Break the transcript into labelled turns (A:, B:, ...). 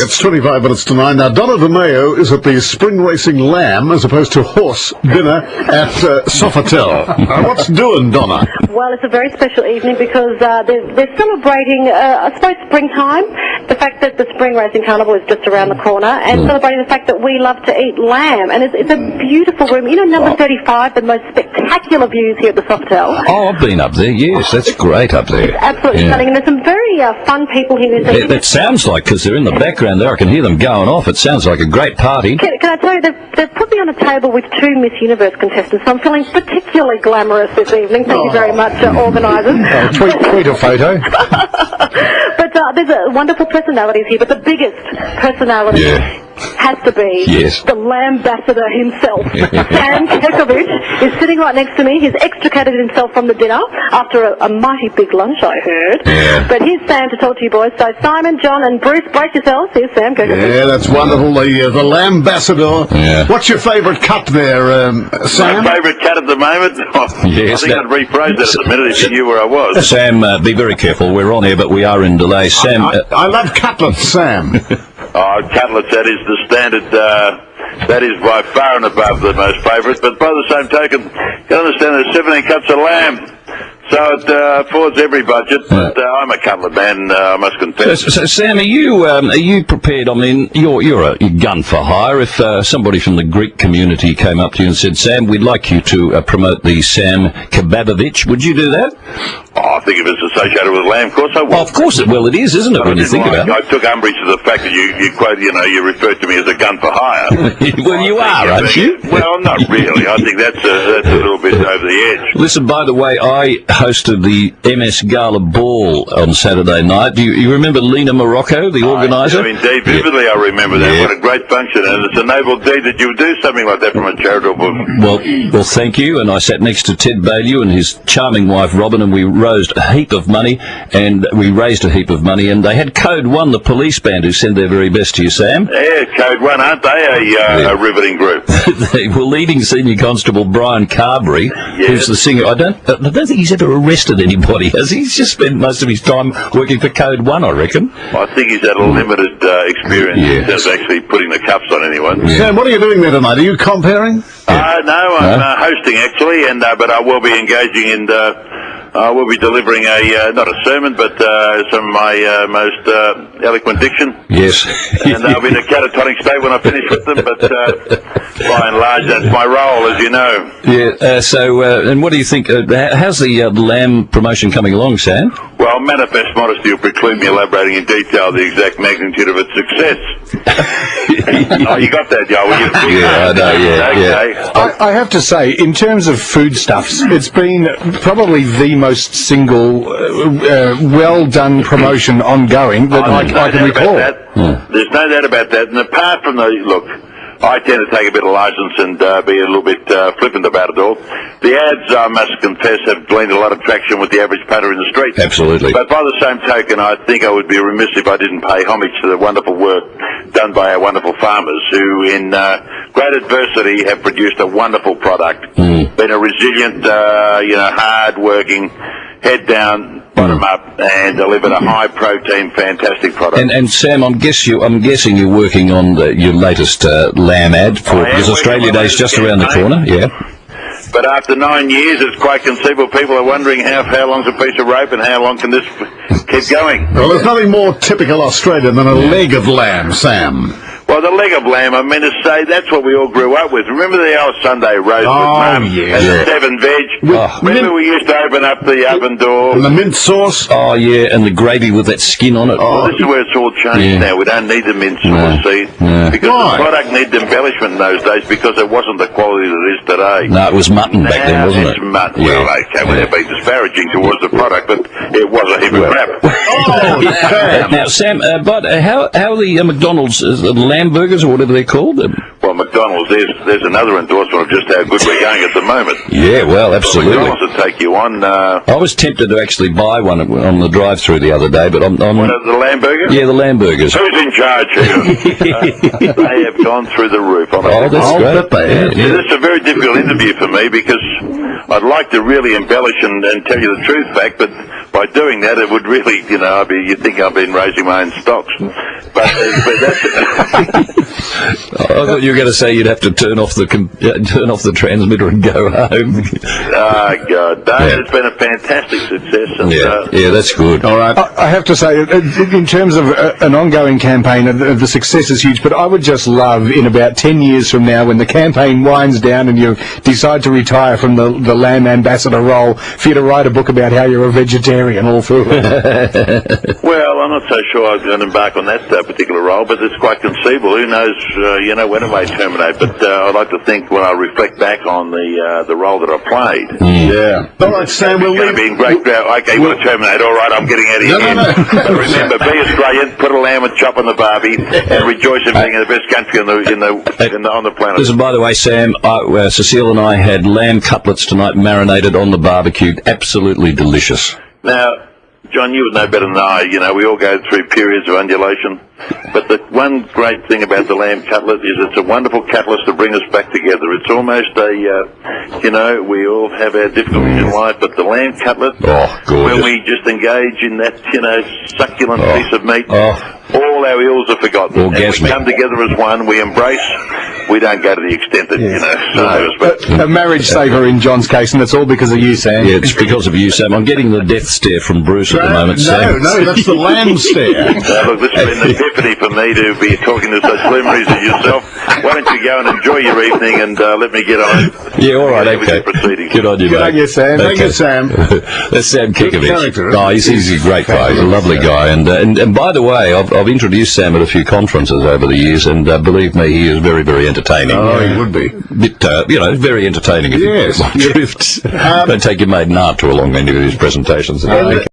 A: It's 25 minutes to 9. Now, Donna Demaio is at the spring racing lamb as opposed to horse dinner at Sofitel. What's doing, Donna?
B: Well, it's a very special evening because they're celebrating, I suppose, springtime. The fact that the spring racing carnival is just around the corner, and celebrating the fact that we love to eat lamb. And it's a beautiful room. You know, number 35, the most spectacular views here at the Sofitel.
C: Oh, I've been up there. Yes, that's great up there.
B: It's absolutely stunning, and there's some very fun people here this evening.
C: It sounds like, because they're in the background there, I can hear them going off. It sounds like a great party.
B: Can I tell you, they've put me on a table with 2 Miss Universe contestants, so I'm feeling particularly glamorous this evening. Thank you very much, organisers.
A: Tweet a photo.
B: But there's wonderful personalities here, but the biggest personality has to be the Lambassador himself. Sam Kekovich is sitting right next to me. He's extricated himself from the dinner after a mighty big lunch, I heard. But here's Sam to talk to you boys. So Simon, John and Bruce, brace yourselves. Here's Sam Kekovich.
A: Yeah, that's wonderful. The Lambassador. What's your favourite cut there, Sam?
D: My favourite cut at the moment?
C: Yes,
D: I think I'd rephrase that in a minute if you knew where I was.
C: Sam, be very careful. We're on air, but we are in delay. Sam,
A: I love cutlets, Sam.
D: Cutlets, that is the standard, that is by far and above the most favourite, but by the same token, you understand there's 17 cuts of lamb, so it affords every budget, but I'm a cutlet man, I must confess.
C: So Sam, are you prepared? I mean, you're a gun for hire. If somebody from the Greek community came up to you and said, Sam, we'd like you to promote the Sam Kekovich, would you do that?
D: I think if it's associated with lamb, of course I will.
C: Well, of course it will. It is, isn't it, when you think about it?
D: I took umbrage to the fact that you quote, you referred to me as a gun for hire.
C: Well, you are, aren't you?
D: Well, not really. I think that's a little bit over the edge.
C: Listen, by the way, I hosted the MS Gala Ball on Saturday night. Do you remember Lena Morocco, the organiser?
D: Indeed, vividly I remember that. What a great function, and it's a noble deed that you would do something like that from a charitable book.
C: Well, thank you, and I sat next to Ted Bailey and his charming wife Robin, and we raised a heap of money, and they had Code 1, the police band, who send their very best to you, Sam.
D: Yeah, Code 1, aren't they a riveting group?
C: They were leading Senior Constable Brian Carberry, who's the singer. I don't think he's ever arrested anybody, has he? He's just spent most of his time working for Code 1, I reckon.
D: I think he's had a limited experience in terms of actually putting the cuffs on anyone.
A: Sam, what are you doing there tonight? Are you comparing?
D: No, I'm hosting actually, but I will be engaging in. I will be delivering not a sermon, but some of my most eloquent diction.
C: Yes.
D: And I'll be in a catatonic state when I finish with them, but by and large, that's my role, as you know.
C: Yeah, and what do you think? How's the lamb promotion coming along, Sam?
D: Well, manifest modesty will preclude me elaborating in detail the exact magnitude of its success. You got that, Joe?
C: Yeah, I know,
D: Okay.
E: I have to say, in terms of foodstuffs, it's been probably the most single, well-done promotion ongoing that I can recall.
D: There's no doubt about that. And apart from I tend to take a bit of license and be a little bit flippant about it all. The ads, I must confess, have gleaned a lot of traction with the average punter in the street.
C: Absolutely.
D: But by the same token, I think I would be remiss if I didn't pay homage to the wonderful work done by our wonderful farmers who, in great adversity, have produced a wonderful product. Been a resilient, hard-working, head down, bottom up, and delivered a high-protein, fantastic product.
C: And Sam, I'm guessing you're working on your latest lamb ad because Australia Day's just around the corner. Yeah.
D: But after 9 years, it's quite conceivable people are wondering how long's a piece of rope and how long can this keep going.
A: Well, there's nothing more typical Australian than a leg of lamb, Sam.
D: Well, the leg of lamb, I mean to say, that's what we all grew up with. Remember the old Sunday roast with Mum and the 7 veg? Remember we used to open up the oven door?
A: And the mint sauce?
C: Oh, yeah, and the gravy with that skin on it.
D: Well, this is where it's all changed now. We don't need the mint sauce, see? Because the product needed embellishment in those days because it wasn't the quality that it is today.
C: No, it was mutton back then, wasn't it?
D: It's mutton. Yeah. Well, okay, we're not being disparaging towards the product, but it was a heap of crap.
C: Now, Sam, but how are the McDonald's lamb burgers or whatever they're called?
D: Well, McDonald's, there's another endorsement of just how good we're going at the moment.
C: Yeah, well, absolutely.
D: McDonald's will take you on.
C: I was tempted to actually buy one on the drive-through the other day, but I'm
D: one of the lamb burgers?
C: Yeah, the lamb burgers.
D: Who's in charge here? They have gone through the roof.
C: That's great.
D: This is a very difficult interview for me because I'd like to really embellish and tell you the truth fact, but by doing that, it would really, you know, you'd think I've been raising my own stocks. But that's...
C: I thought you were going to say you'd have to turn off the transmitter and go home.
D: Oh, God. No, it's been a fantastic success. And,
C: yeah, that's good.
E: All right. I have to say, in terms of an ongoing campaign, the success is huge, but I would just love, in about 10 years from now, when the campaign winds down and you decide to retire from the lamb ambassador role, for you to write a book about how you're a vegetarian all through it.
D: Well, I'm not so sure I was going to embark on that particular role, but it's quite conceivable. Who knows, you know, when it may terminate. But I'd like to think when I reflect back on the role that I played.
A: Yeah. All right, Sam, we'll leave.
D: Being great. Okay, you want to terminate? All right, I'm getting out of here.
A: No.
D: Remember, be Australian, put a lamb and chop on the barbie, and rejoice in being in the best country on the planet.
C: Listen, by the way, Sam, Cecile and I had lamb cutlets tonight, marinated on the barbecue. Absolutely delicious.
D: Now, John, you would know better than I. You know, we all go through periods of undulation. But the one great thing about the lamb cutlet is it's a wonderful catalyst to bring us back together. It's almost you know, we all have our difficulties in life, but the lamb cutlet, when we just engage in that, you know, succulent piece of meat, all our ills are forgotten. And we come together as one, we embrace, we don't go to the extent that, you know,
E: a marriage saver in John's case, and it's all because of you, Sam.
C: Yeah, it's because of you, Sam. I'm getting the death stare from Bruce at the moment, Sam.
A: No, that's the lamb stare.
D: Look, this has been an epiphany for me to be talking to such luminaries as yourself. Why don't you go and enjoy your evening and let me get on.
C: Yeah, all right, okay. Good on you, mate.
E: Good on you, Sam.
A: Thank you, Sam.
C: That's Sam Kekovich.
A: Oh,
C: he's a great guy. He's a lovely guy. And by the way, I've introduced Sam at a few conferences over the years, and believe me, he is very, very entertaining.
A: Oh, he would be.
C: You know, very entertaining. If
A: Yes.
C: you don't take your maiden aunt to along any of his presentations.